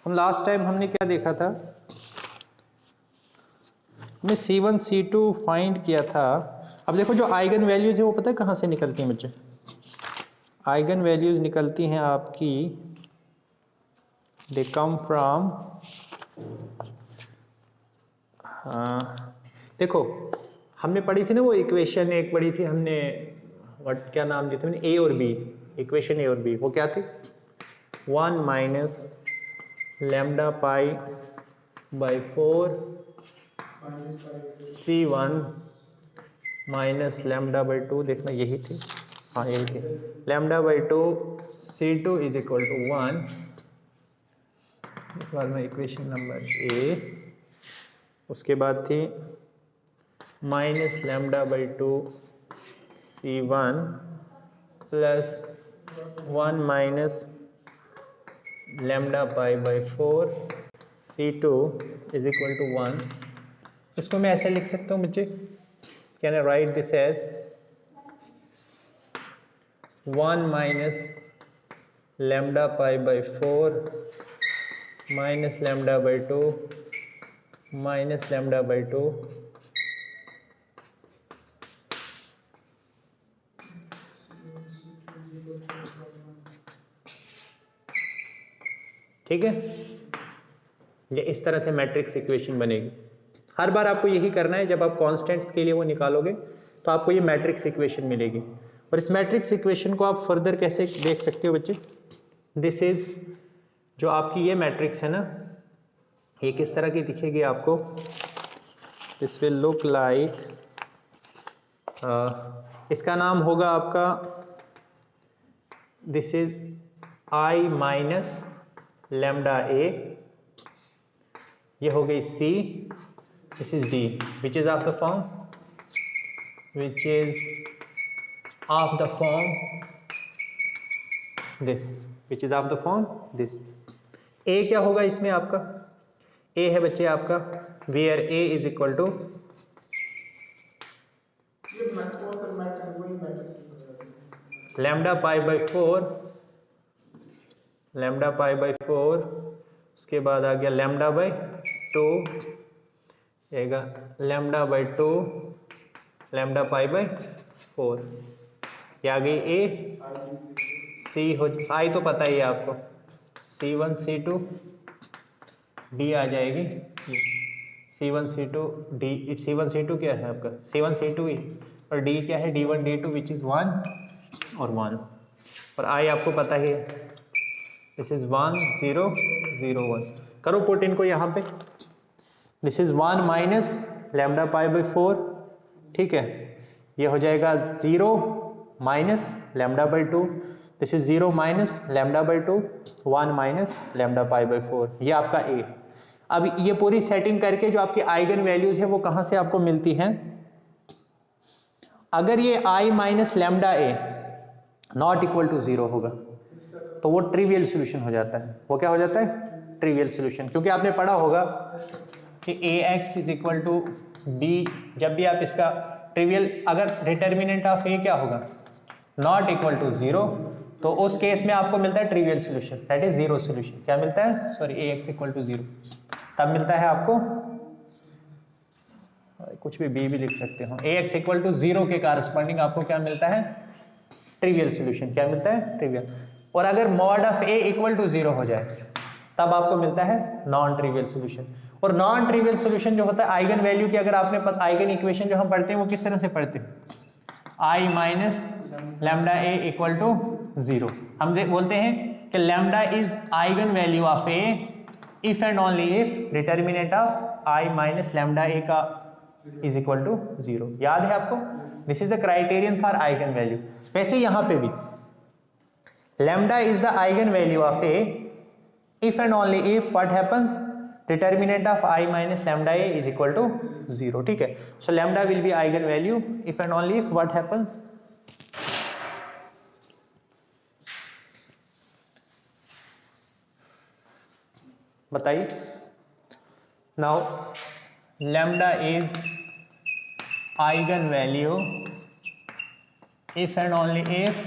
हम last time हमने क्या देखा था, हमने C1 C2 फाइंड किया था। अब देखो जो आइगन वैल्यूज है वो पता है कहाँ से निकलती हैं बच्चे? आइगन वैल्यूज निकलती हैं आपकी, दे कम फ्रॉम, देखो हमने पढ़ी थी ना वो इक्वेशन, एक पढ़ी थी हमने, व्हाट क्या नाम दिया था मैंने, ए और बी, इक्वेशन ए और बी, वो क्या थी? 1 minus lambda pi by 4 C1 minus lambda by 2, देखना यही थी, हाँ यही थी, lambda by 2 C2 is equal to 1। इस बार में इक्वेशन नंबर ए, उसके बाद थी minus lambda by 2 C1 plus 1 minus lambda pi by 4 C2 is equal to 1। इसको मैं ऐसे लिख सकता हूँ बच्चे, can I write this as 1 minus lambda pi by 4 minus lambda by 2 minus lambda by 2 ठीक है। ये इस तरह से मैट्रिक्स इक्वेशन बनेगी। हर बार आपको यही करना है, जब आप कांस्टेंट्स के लिए वो निकालोगे तो आपको ये मैट्रिक्स इक्वेशन मिलेगी। और इस मैट्रिक्स इक्वेशन को आप फर्दर कैसे देख सकते हो बच्चे? दिस इज, जो आपकी ये मैट्रिक्स है ना, ये किस तरह की दिखेगी आपको? दिस विल लुक लाइक, इसका नाम होगा आपका, this is I minus lambda A, ये हो गई C, this is D, which is of the form, which is of the form this, which is of the form this. A क्या होगा इसमें आपका? A है बच्चे आपका where A is equal to, lambda pi by 4, lambda pi by 4, उसके बाद आ गया लैम्डा बाई 2, आएगा lambda by 2 lambda pi by 4, ये आ गई A। C हो, I तो पता ही है आपको, C1 C2 D आ जाएगी, C1 C2 D, C1 C2 क्या है आपका? C1 C2 ही, और D क्या है? D1 D2 विच इज 1 और 1, और I आपको पता ही है, दिस इज 1 0 0 1। करो पुट इनको यहाँ पे, this is 1 minus lambda pi by 4, ठीक है, ये हो जाएगा 0 minus lambda by 2, this is 0 minus lambda by 2, 1 minus lambda pi by 4, ये आपका A। अब ये पूरी सेटिंग करके जो आपकी आइगन वैल्यूज है वो कहाँ से आपको मिलती हैं? अगर ये I minus lambda A not equal to 0 होगा तो वो ट्रिवियल सॉल्यूशन हो जाता है। वो क्या हो जाता है? Trivial solution. क्योंकि आपने पढ़ा होगा कि ax is equal to b, जब भी आप इसका ट्रिवियल, अगर डिटर्मिनेंट ऑफ a क्या होगा? नॉट इक्वल टू 0, तो उस केस में आपको मिलता है trivial solution, that is zero solution. क्या मिलता है? सॉरी, ax इक्वल टू 0 तब मिलता है आपको, कुछ भी b भी लिख सकते हो, ax इक्वल टू 0 के कारस्पॉन्डिंग आपको क्या मिलता है? Trivial solution. क्या मिलता है? ट्रिवियल। और अगर mod of a equal to 0 हो जाए तब आपको मिलता है नॉन ट्रिवियल सॉल्यूशन। और नॉन ट्रिवियल सॉल्यूशन जो होता है आइगन वैल्यू की, अगर आपने आइगन इक्वेशन जो हम पढ़ते हैं वो किस तरह से पढ़ते हैं? I minus lambda a equal to 0। हम बोलते हैं कि lambda is eigen value of a if and only if determinant of I minus lambda a का इज इक्वल टू 0। याद है आपको? This is the criterion for eigen value. वैसे यहां पे भी lambda is the eigen value of a if and only if what happens, determinant of I minus lambda a is equal to 0, ठीक है। so lambda will be eigen value if and only if what happens, बताइए। now lambda is eigen value if and only if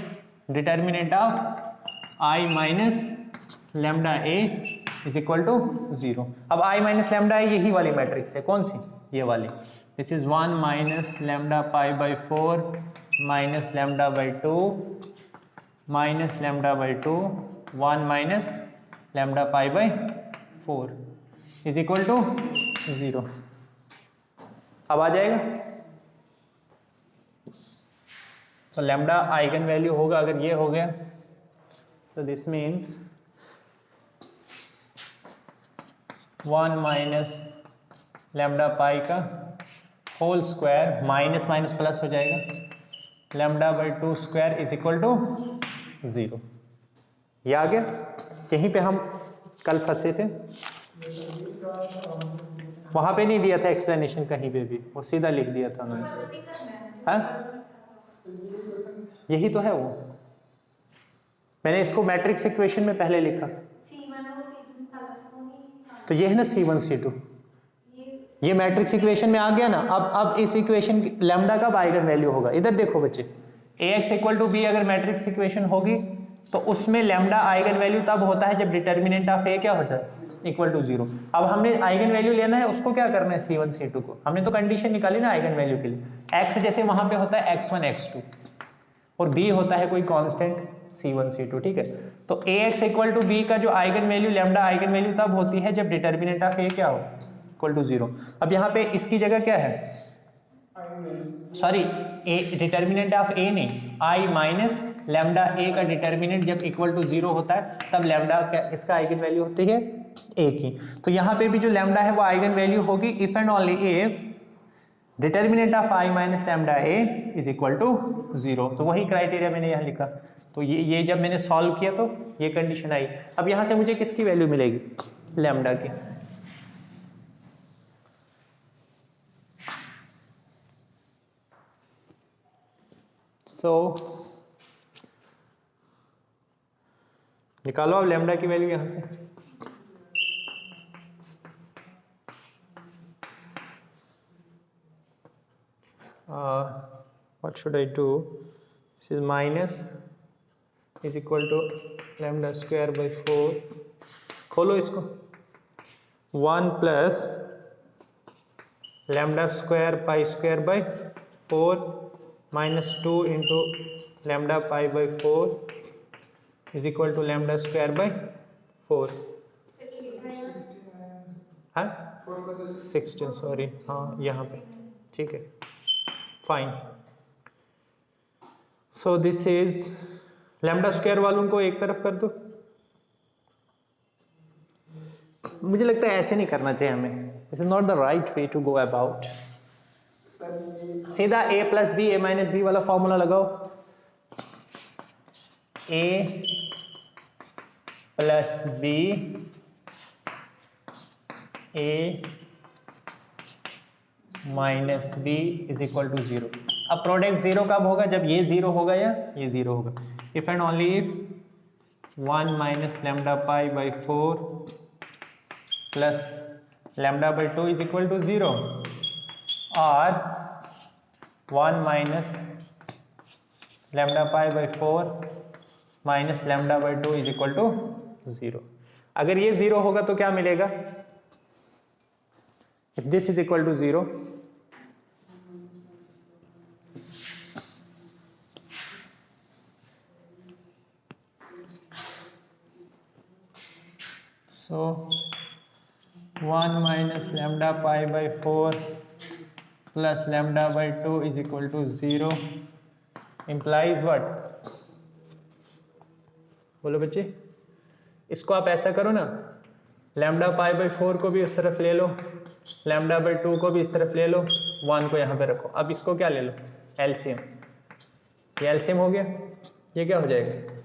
determinant of I minus lambda a is equal to 0। अब I minus lambda है, यही वाली matrix है, कौन सी, ये वाली। This is 1 minus lambda pi by 4 minus lambda by 2 minus lambda by 2 1 minus lambda pi by 4 is equal to 0। अब आ जाएगा। तो लैम्डा आइगन वैल्यू होगा अगर ये हो गया, so this means 1 minus lambda pi का whole square minus minus plus हो जाएगा lambda by 2 square is equal to 0। ये आ गया। यहीं पे हम कल फंसे थे, वहां पे नहीं दिया था एक्सप्लेनेशन कहीं पे भी, वो सीधा लिख दिया था उन्होंने। हाँ यही तो है वो, मैंने इसको मैट्रिक्स इक्वेशन में पहले लिखा। तो ये है ना C1 C2, ये मैट्रिक्स इक्वेशन में आ गया ना। अब इस इक्वेशन लैम्डा कब आइगन वैल्यू होगा, इधर देखो बच्चे, Ax इक्वल टू बी अगर मैट्रिक्स इक्वेशन होगी तो उसमें लैम्डा आइगन वैल्यू तब होता है जब डिटर्मिनेंट ऑफ ए क्या होता है, इक्वल टू 0। अब हमने आइगन वैल्यू लेना है, उसको क्या करना है, C1 C2 को। हमने तो कंडीशन निकाली ना आइगन वैल्यू के लिए, x जैसे वहां पे होता है x1 x2 और b होता है कोई कांस्टेंट C1 C2, ठीक है। तो Ax इक्वल टू बी का जो eigen value lambda eigen value तब होती है जब डिटर्मिनेंट ऑफ ए क्या हो, इक्वल टू 0। अब यहाँ पे इसकी जगह क्या है, सॉरी ए डिटर्मिनेंट ऑफ ए नहीं, आई माइनस लैम्डा ए का डिटर्मिनेंट जब इक्वल टू 0 होता है तब लैम्डा क्या इसका आइगन वैल्यू होती है ए की। तो यहाँ पे भी जो लैम्डा है वो आइगन वैल्यू होगी if and only if determinant of I minus lambda A is equal to 0। तो वही क्राइटेरिया मैंने यहाँ लिखा। तो ये जब मैंने सॉल्व किया तो ये कंडीशन आई। अब यहाँ से मुझे किसकी वैल्यू मिलेगी, लैम्डा की। सो निकालो अब लैम्डा की वैल्यू यहां से। What should I do, this is minus is equal to lambda square by 4, खोलो इसको, 1 plus lambda square pi square by 4 minus 2 into lambda pi by 4 is equal to lambda square by 4। हाँ 16, sorry, हाँ यहाँ पे, ठीक है, fine. So this is lambda square वालों को एक तरफ कर दो। मुझे लगता है ऐसे नहीं करना चाहिए हमें, this is not the right way to go about. सीधा a plus b, a minus b वाला फॉर्मूला लगाओ, a plus b a minus b is equal to 0। अब प्रोडक्ट 0 कब होगा, जब ये 0 होगा या ये 0 होगा। If and only if 1 minus lambda pi by 4 plus lambda by 2 is equal to 0 और 1 minus lambda pi by 4 minus lambda by 2 is equal to 0। अगर ये 0 होगा तो क्या मिलेगा, if this is equal to 0 so 1 minus lambda pi by 4 plus lambda by 2 is equal to 0 implies what, बोलो बच्चे। इसको आप ऐसा करो ना, लैम्डा पाई बाई 4 को भी उस तरफ ले लो, लैम्डा बाई 2 को भी इस तरफ ले लो, 1 को यहाँ पे रखो। अब इसको क्या ले लो, एलसीएम। ये एलसीएम हो गया, ये क्या हो जाएगा,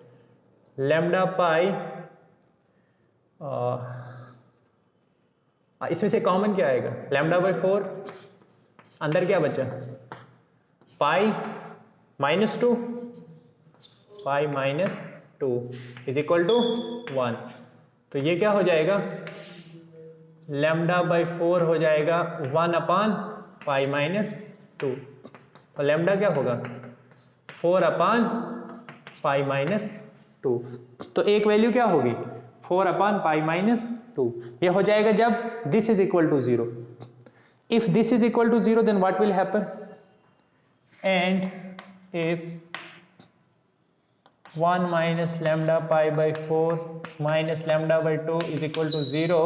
लैम्डा पाई, इसमें से कॉमन क्या आएगा, लैम्डा बाई 4, अंदर क्या बचा, pi minus 2, pi minus 2 is equal to 1। तो ये क्या हो जाएगा, लैम्डा बाई 4 हो जाएगा 1 अपान पाई माइनस 2, और लैम्डा क्या होगा 4 अपान पाई माइनस 2। तो एक वैल्यू क्या होगी 4 अपॉन पाई माइनस 2। ये हो जाएगा जब this is equal to 0। If this is equal to 0 then what will happen, and if 1 minus lambda pi by 4 minus lambda by 2 is equal to 0।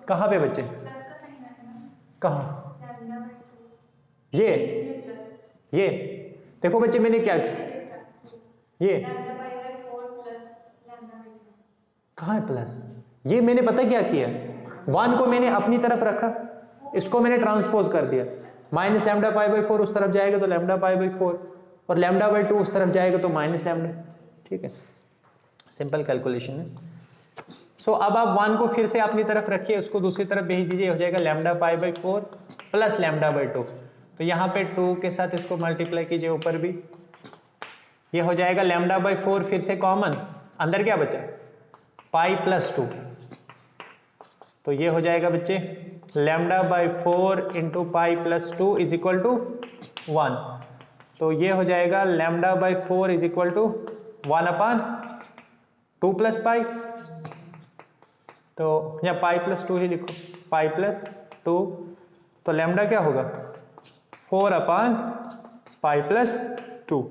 कहाँ पे बच्चे, कहाँ, ये देखो बच्चे मैंने क्या किया, ये कहाँ है प्लस, ये मैंने पता क्या किया, 1 को मैंने अपनी तरफ रखा, इसको मैंने ट्रांसपोज कर दिया, माइनस लैम्डा पाई बाई 4 उस तरफ जाएगा तो लैम्डा पाई बाई 4 और लैम्डा बाई 2 उस तरफ जाएगा तो माइनस लैम्डा। ठीक है, सिंपल कैलकुलेशन है। सो अब आप 1 को फिर से अपनी तरफ रखिए, उसको दूसरी तरफ भेज दीजिए, हो जाएगा lambda pi by 4 plus lambda by 2। तो यहाँ पे 2 के साथ इसको मल्टीप्लाई कीजिए ऊपर भी, ये हो जाएगा लैम्डा बाई 4 फिर से कॉमन, अंदर क्या बचा पाई प्लस 2, तो ये हो जाएगा बच्चे lambda by 4 into pi plus 2 is equal to 1। तो ये हो जाएगा lambda by 4 is equal to 1 upon 2 plus pi, तो या पाई प्लस 2 ही लिखो, पाई प्लस 2, तो लैम्डा क्या होगा 4 अपॉन पाई प्लस 2।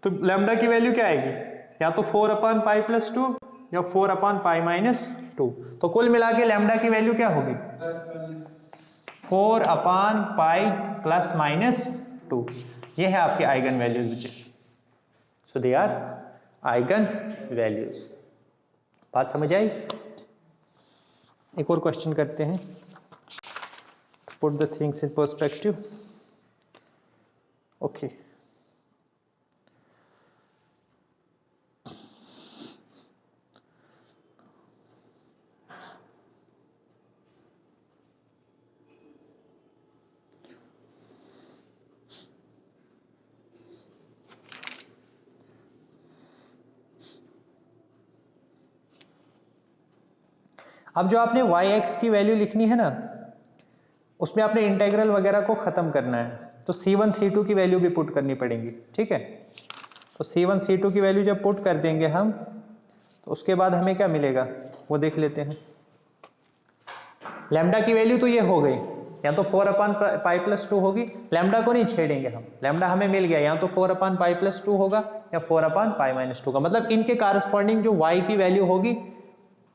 तो लैम्डा की वैल्यू क्या आएगी, या तो 4 अपॉन पाई प्लस 2 या 4 अपॉन पाई माइनस 2। तो कुल मिला के लैम्डा की वैल्यू क्या होगी 4 अपॉन पाई प्लस माइनस 2। ये है आपके आइगन वैल्यूज बच्चे, सो दे आर आइगन वैल्यूज। बात समझ आई? एक और क्वेश्चन करते हैं, put the things in perspective. Okay, अब जो आपने y(x) की वैल्यू लिखनी है ना, उसमें आपने इंटेग्रल वगैरह को खत्म करना है, तो c1 c2 की वैल्यू भी पुट करनी पड़ेगी। ठीक है, तो c1 c2 की वैल्यू जब पुट कर देंगे हम, तो उसके बाद हमें क्या मिलेगा वो देख लेते हैं। लैम्डा की वैल्यू तो ये हो गई, या तो 4 अपॉन पाई प्लस 2 होगी, लैम्डा को नहीं छेड़ेंगे हम, लैम्डा हमें मिल गया, या तो 4 अपॉन पाई प्लस 2 होगा या 4 अपॉन पाई माइनस 2 का, मतलब इनके कारस्पॉन्डिंग जो y की वैल्यू होगी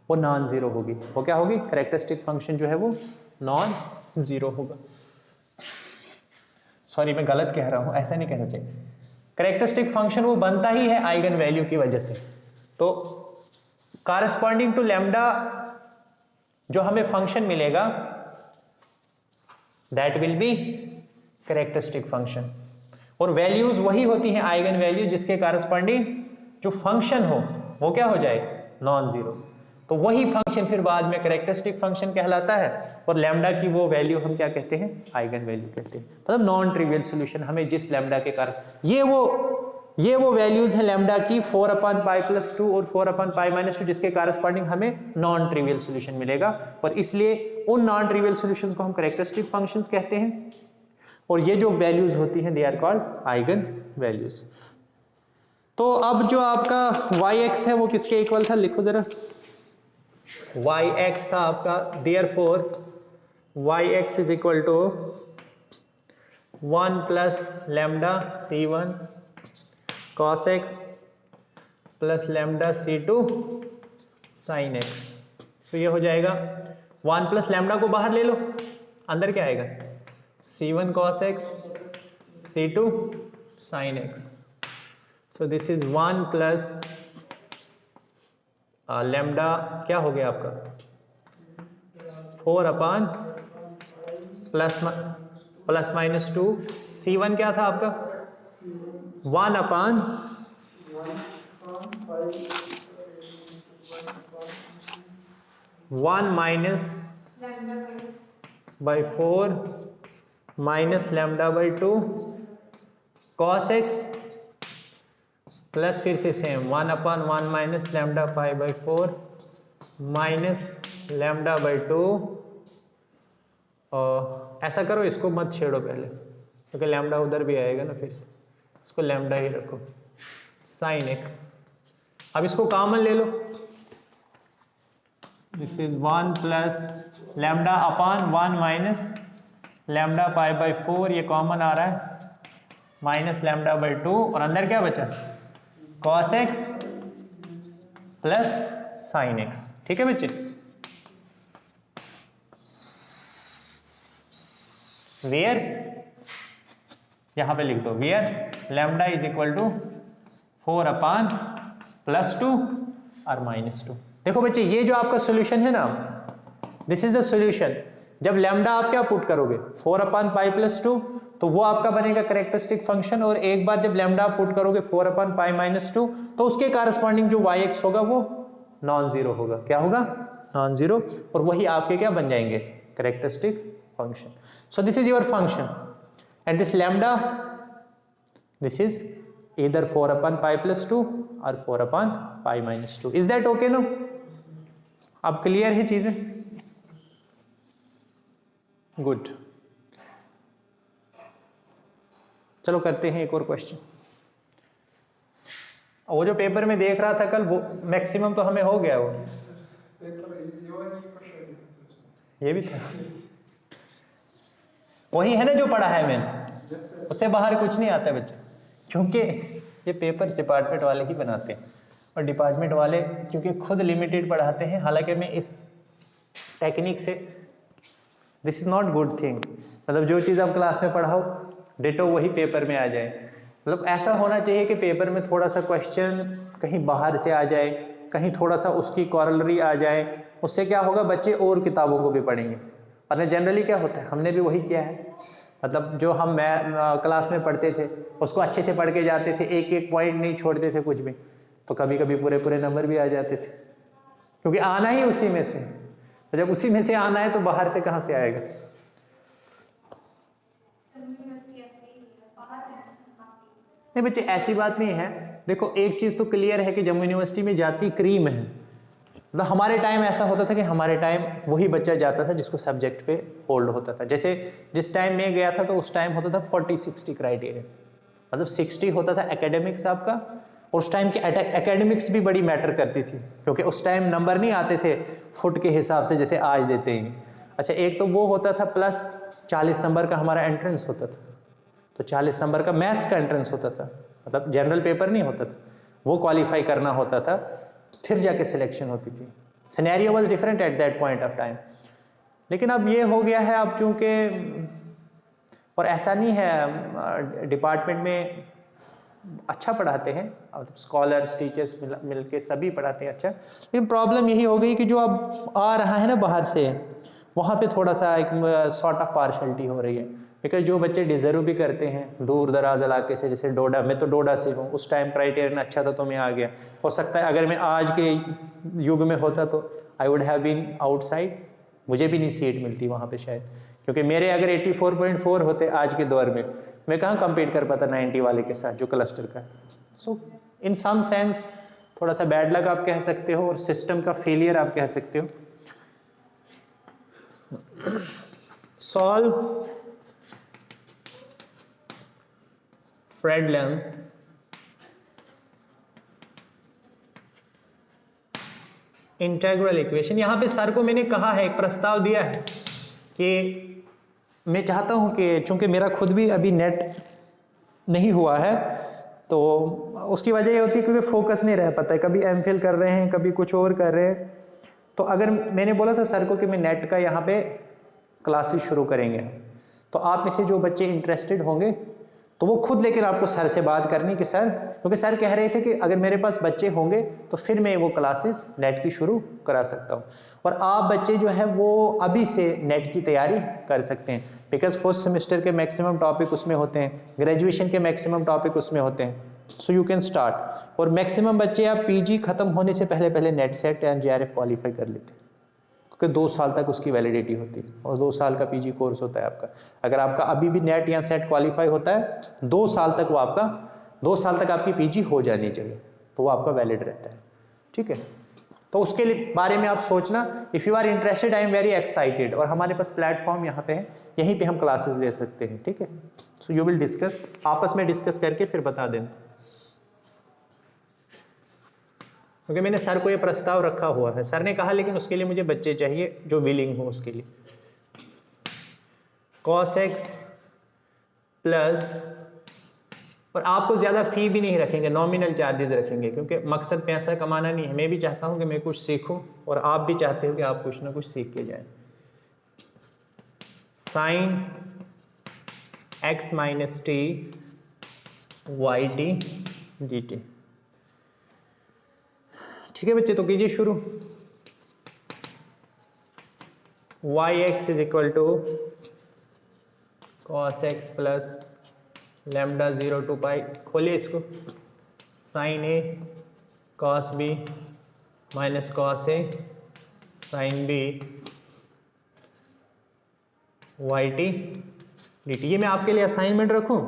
वो नॉन जीरो होगी। वो क्या होगी, कैरेक्टरिस्टिक फंक्शन जो है वो नॉन जीरो होगा। सॉरी मैं गलत कह रहा हूं, ऐसा नहीं कहना चाहिए। कैरेक्टरिस्टिक फंक्शन वो बनता ही है आइगन वैल्यू की वजह से। तो कारस्पॉन्डिंग टू लैम्डा जो हमें फंक्शन मिलेगा that will B characteristic function, और वैल्यूज वही होती हैं आइगन वैल्यू जिसके कारस्पॉन्डिंग जो फंक्शन हो वो क्या हो जाए नॉन जीरो। तो वही फंक्शन फिर बाद में कैरेक्टरिस्टिक फंक्शन कहलाता है, और लैम्डा की वो वैल्यू हम क्या कहते हैं आइगन वैल्यू कहते हैं, मतलब नॉन ट्रिवियल सॉल्यूशन हमें जिस लैम्डा के कारण ये वो वैल्यूज हैं लैम्डा की 4 अपॉन पाई प्लस 2 और 4 अपॉन पाई माइनस 2 जिसके कारस्पॉन्डिंग हमें नॉन ट्रिवियल सॉल्यूशन मिलेगा, और इसलिए उन नॉन ट्रिवियल सॉल्यूशंस को हम कैरेक्टरिस्टिक फंक्शंस कहते हैं, और ये जो वैल्यूज होती हैं they are called eigen values. तो अब जो आपका y(x) है वो किसके इक्वल था, लिखो जरा। y(x) था आपका, therefore y(x) is equal to 1 plus lambda c1 cos x plus lambda c2 sin x। तो ये हो जाएगा 1 प्लस लैम्डा को बाहर ले लो, अंदर क्या आएगा c1 cos x c2 sin x। So this is 1 plus lambda क्या हो गया आपका 4 अपॉन प्लस माइनस 2, c1 क्या था आपका 1 upon 1 minus by 4 minus lambda by 2 cos x plus फिर से same 1 upon 1 minus lambda pi by 4 minus lambda by 2, और ऐसा करो इसको मत छेड़ो पहले क्योंकि लैम्डा उधर भी आएगा ना, फिर से इसको लैम्डा ही रखो sin x। अब इसको कॉमन ले लो, this is 1 plus lambda upon 1 minus lambda pi by 4, ये कॉमन आ रहा है, माइनस लैम्डा बाई 2, और अंदर क्या बचा cos x plus sine x। ठीक है बच्चे, वेयर यहां पे लिख दो, where lambda is equal to 4 upon plus 2 और माइनस 2। देखो बच्चे ये जो आपका सॉल्यूशन है ना, दिस इज द सॉल्यूशन। जब लैम्डा आप क्या पुट करोगे 4 अपॉन पाई प्लस 2, तो वो आपका बनेगा कैरेक्टरिस्टिक फंक्शन, और एक बार जब लैम्डा आप पुट करोगे 4 अपॉन पाई माइनस 2, तो उसके कारस्पॉन्डिंग जो वाई एक्स होगा वो नॉन जीरो होगा। क्या होगा? नॉन जीरो, और वही आपके क्या बन जाएंगे? Characteristic function. So this is your function and this lambda, this is either 4 upon pi plus 2 or 4 upon pi minus 2. Is that okay? No? अब क्लियर है चीजें? गुड, चलो करते हैं एक और क्वेश्चन। वो जो पेपर में देख रहा था कल, वो मैक्सिमम तो हमें हो गया, वो ये भी था, वही है ना जो पढ़ा है मैंने, उससे बाहर कुछ नहीं आता बच्चे, क्योंकि ये पेपर डिपार्टमेंट वाले ही बनाते हैं, और डिपार्टमेंट वाले क्योंकि खुद लिमिटेड पढ़ाते हैं। हालांकि मैं इस टेक्निक से, this is not good thing, मतलब जो चीज़ आप क्लास में पढ़ाओ डिटो वही पेपर में आ जाए। मतलब ऐसा होना चाहिए कि पेपर में थोड़ा सा क्वेश्चन कहीं बाहर से आ जाए, कहीं थोड़ा सा उसकी कॉरलरी आ जाए, उससे क्या होगा बच्चे और किताबों को भी पढ़ेंगे। और जनरली क्या होता है, हमने भी वही किया है, मतलब जो हम क्लास में पढ़ते थे उसको अच्छे से पढ़ के जाते थे, एक एक पॉइंट नहीं छोड़ते थे कुछ भी, तो कभी कभी पूरे पूरे नंबर भी आ जाते थे, क्योंकि आना ही उसी में से। तो जब उसी में से आना है तो बाहर से कहाँ से आएगा? नहीं बच्चे ऐसी बात नहीं है। देखो एक चीज़ तो क्लियर है कि जम्मू यूनिवर्सिटी में जाती क्रीम है। मतलब हमारे टाइम ऐसा होता था कि हमारे टाइम वही बच्चा जाता था जिसको सब्जेक्ट पे होल्ड होता था। जैसे जिस टाइम मैं गया था तो उस टाइम होता था 40-60 क्राइटेरिया, मतलब 60 होता था एकेडमिक्स आपका, और उस टाइम की एकेडमिक्स भी बड़ी मैटर करती थी, क्योंकि उस टाइम नंबर नहीं आते थे फुट के हिसाब से जैसे आज देते हैं। अच्छा एक तो वो होता था, प्लस 40 नंबर का हमारा एंट्रेंस होता था, तो 40 नंबर का मैथ्स का एंट्रेंस होता था, मतलब जनरल पेपर नहीं होता था, वो क्वालिफाई करना होता था, फिर जाके सिलेक्शन होती थी। Scenario was different at that point of time. लेकिन अब ये हो गया है, अब चूंकि, और ऐसा नहीं है, डिपार्टमेंट में अच्छा पढ़ाते हैं, स्कॉलर्स टीचर्स मिल के सभी पढ़ाते हैं अच्छा, लेकिन प्रॉब्लम यही हो गई कि जो अब आ रहा है ना बाहर से, वहाँ पे थोड़ा सा एक सॉर्ट ऑफ पार्शलिटी हो रही है। बिकॉज जो बच्चे डिजर्व भी करते हैं दूर दराज इलाके से, जैसे डोडा, मैं तो डोडा से हूँ, उस टाइम क्राइटेरियन अच्छा था तो मैं आ गया। हो सकता है अगर मैं आज के युग में होता तो I would have been outside, मुझे भी नहीं सीट मिलती वहाँ पे शायद, क्योंकि मेरे अगर 84.4 होते आज के दौर में, मैं कहाँ कम्पीट कर पाता 90 वाले के साथ जो क्लस्टर का। सो इन सम सेंस थोड़ा सा बैड लक आप कह सकते हो, और सिस्टम का फेलियर आप कह सकते हो। Solve Fredholm integral equation. यहाँ पे सर को मैंने कहा है, एक प्रस्ताव दिया है कि मैं चाहता हूँ कि चूंकि मेरा खुद भी अभी नेट नहीं हुआ है, तो उसकी वजह ये होती है क्योंकि फोकस नहीं रह पाता है, कभी एमफिल कर रहे हैं कभी कुछ और कर रहे हैं। तो अगर मैंने बोला था सर को कि मैं नेट का यहाँ पे क्लासेस शुरू करेंगे, तो आप में से जो बच्चे इंटरेस्टेड होंगे तो वो खुद लेकर आपको सर से बात करनी कि सर, क्योंकि सर कह रहे थे कि अगर मेरे पास बच्चे होंगे तो फिर मैं वो क्लासेस नेट की शुरू करा सकता हूँ, और आप बच्चे जो है वो अभी से नेट की तैयारी कर सकते हैं, बिकॉज फर्स्ट सेमेस्टर के मैक्सिमम टॉपिक उसमें होते हैं, ग्रेजुएशन के मैक्सिमम टॉपिक उसमें होते हैं, सो यू कैन स्टार्ट। और मैक्सिमम बच्चे आप पीजी खत्म होने से पहले पहले net set and JRF qualify कर लेते हैं, क्योंकि 2 साल तक उसकी वैलिडिटी होती है, और 2 साल का पीजी कोर्स होता है आपका। अगर आपका अभी भी नेट या सेट क्वालिफाई होता है 2 साल तक, वो आपका 2 साल तक आपकी पीजी हो जानी चाहिए, तो वो आपका वैलिड रहता है। ठीक है, तो उसके लिए बारे में आप सोचना। If you are interested, I am very excited, और हमारे पास प्लेटफॉर्म यहाँ पे है, यहीं पे हम क्लासेस ले सकते हैं। ठीक है, सो यू विल डिस्कस, आपस में डिस्कस करके फिर बता देना। क्योंकि मैंने सर को ये प्रस्ताव रखा हुआ है, सर ने कहा लेकिन उसके लिए मुझे बच्चे चाहिए जो विलिंग हो उसके लिए। cos x प्लस, और आपको ज़्यादा फ़ी भी नहीं रखेंगे, नॉमिनल चार्जेस रखेंगे, क्योंकि मकसद पैसा कमाना नहीं है। मैं भी चाहता हूँ कि मैं कुछ सीखूँ और आप भी चाहते हो कि आप कुछ ना कुछ सीख के जाएं। Sine x minus T Y T D T. ठीक है बच्चे, तो कीजिए शुरू। Y X is equal to cos X plus lambda 0 to pi, खोलिए इसको, sine A cos B minus cos A sine B Y T D T. ये मैं आपके लिए असाइनमेंट रखूं?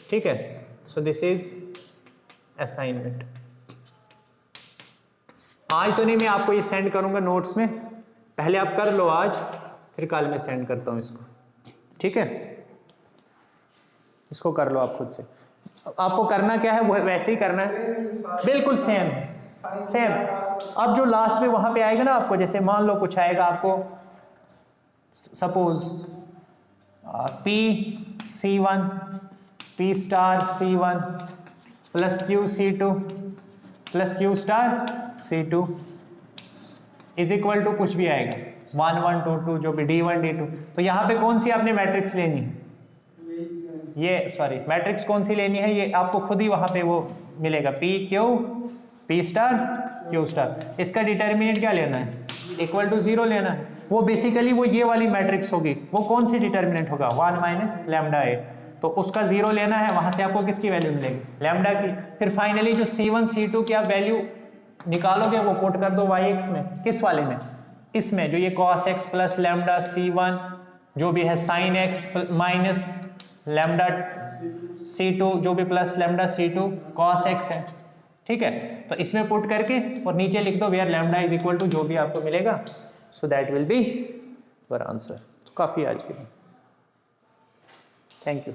ठीक है, सो दिस इज असाइनमेंट। आज तो नहीं, मैं आपको ये सेंड करूंगा नोट्स में, पहले आप कर लो आज, फिर कल मैं सेंड करता हूं इसको। ठीक है, इसको कर लो आप खुद से। आपको करना क्या है वो वैसे ही करना है, बिल्कुल सेम सेम। अब जो लास्ट में वहां पे आएगा ना आपको, जैसे मान लो कुछ आएगा आपको, suppose P C one P star C one plus Q C two plus Q star C two is equal to कुछ भी आएगा 1 1 2 2 जो भी d1 d2। तो यहाँ पे कौन सी आपने मैट्रिक्स लेनी है? ये सॉरी मैट्रिक्स कौन सी लेनी है, ये आपको खुद ही वहां पे वो मिलेगा, P Q P star Q star. इसका डिटर्मिनेंट क्या लेना है? इक्वल टू 0 लेना है। वो बेसिकली वो ये वाली मैट्रिक्स होगी, वो कौन सी डिटर्मिनेंट होगा? 1 माइनस लैम्डा ए। तो उसका 0 लेना है, वहां से आपको किसकी वैल्यू मिलेगी? लैम्डा की। फिर फाइनली जो C1 C2 की आप वैल्यू निकालोगे वो पुट कर दो y x में। किस वाले में? इसमें जो ये cos x plus lambda C1 जो भी है sin x minus lambda C2 जो भी plus lambda C2 cos x है। ठीक है, तो इसमें पुट करके और नीचे लिख दो where lambda is equal to जो भी आपको मिलेगा, so that will be your answer. तो काफी आज के लिए, थैंक यू।